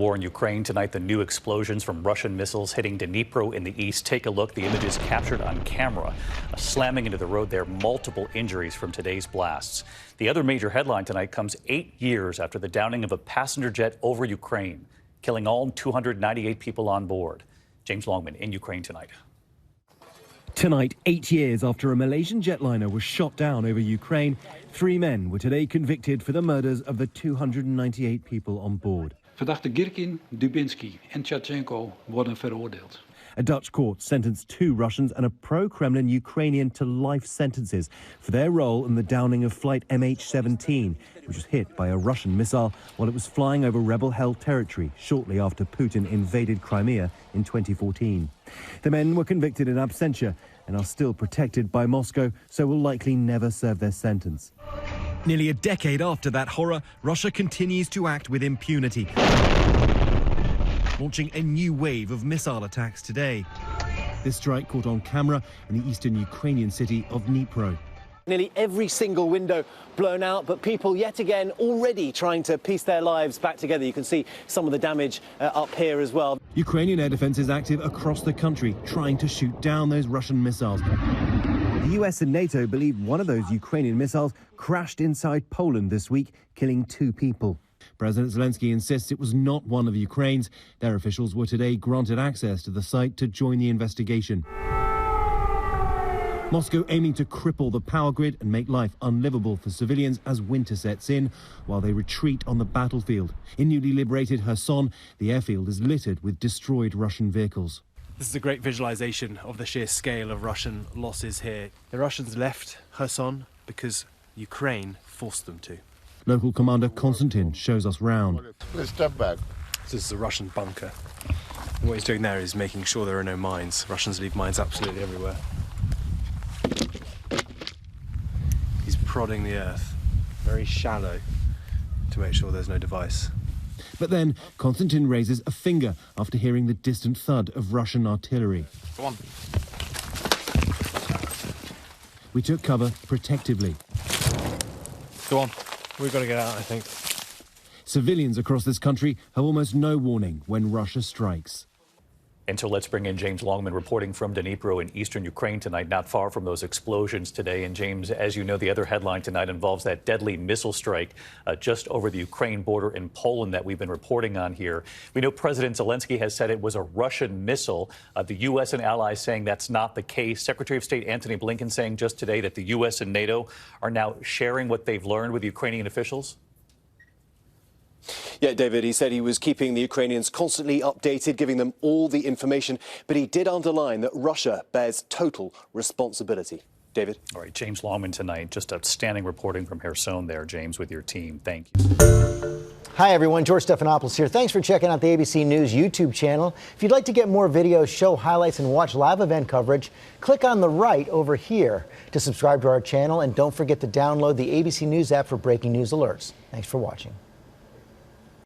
War in Ukraine tonight, the new explosions from Russian missiles hitting Dnipro in the east. Take a look. The images captured on camera. Slamming into the road there, multiple injuries from today's blasts. The other major headline tonight comes 8 years after the downing of a passenger jet over Ukraine, killing all 298 people on board. James Longman in Ukraine tonight. Tonight, 8 years after a Malaysian jetliner was shot down over Ukraine, 3 men were today convicted for the murders of the 298 people on board. Verdachte Girkin, Dubinsky en Tjatchenko worden veroordeeld. A Dutch court sentenced 2 Russians and a pro-Kremlin Ukrainian to life sentences for their role in the downing of flight MH17, which was hit by a Russian missile while it was flying over rebel-held territory shortly after Putin invaded Crimea in 2014. The men were convicted in absentia and are still protected by Moscow, so will likely never serve their sentence. Nearly a decade after that horror, Russia continues to act with impunity, launching a new wave of missile attacks today. This strike caught on camera in the eastern Ukrainian city of Dnipro. Nearly every single window blown out, but people yet again already trying to piece their lives back together. You can see some of the damage up here as well. Ukrainian air defense is active across the country, trying to shoot down those Russian missiles. The US and NATO believe one of those Ukrainian missiles crashed inside Poland this week, killing 2 people. President Zelensky insists it was not one of Ukraine's. Their officials were today granted access to the site to join the investigation. Moscow aiming to cripple the power grid and make life unlivable for civilians as winter sets in, while they retreat on the battlefield. In newly liberated Kherson, the airfield is littered with destroyed Russian vehicles. This is a great visualization of the sheer scale of Russian losses here. The Russians left Kherson because Ukraine forced them to. Local commander Konstantin shows us round. Please step back. This is a Russian bunker. And what he's doing there is making sure there are no mines. Russians leave mines absolutely everywhere. He's prodding the earth, very shallow, to make sure there's no device. But then Konstantin raises a finger after hearing the distant thud of Russian artillery. Come on. We took cover protectively. Go on, we've got to get out, I think. Civilians across this country have almost no warning when Russia strikes. And so let's bring in James Longman reporting from Dnipro in eastern Ukraine tonight, not far from those explosions today. And James, as you know, the other headline tonight involves that deadly missile strike just over the Ukraine border in Poland that we've been reporting on here. We know President Zelensky has said it was a Russian missile. The U.S. and allies saying that's not the case. Secretary of State Antony Blinken saying just today that the U.S. and NATO are now sharing what they've learned with Ukrainian officials. Yeah, David, he said he was keeping the Ukrainians constantly updated, giving them all the information, but he did underline that Russia bears total responsibility. David? All right, James Longman tonight. Just outstanding reporting from Kherson there, James, with your team. Thank you. Hi, everyone. George Stephanopoulos here. Thanks for checking out the ABC News YouTube channel. If you'd like to get more videos, show highlights, and watch live event coverage, click on the right over here to subscribe to our channel. And don't forget to download the ABC News app for breaking news alerts. Thanks for watching.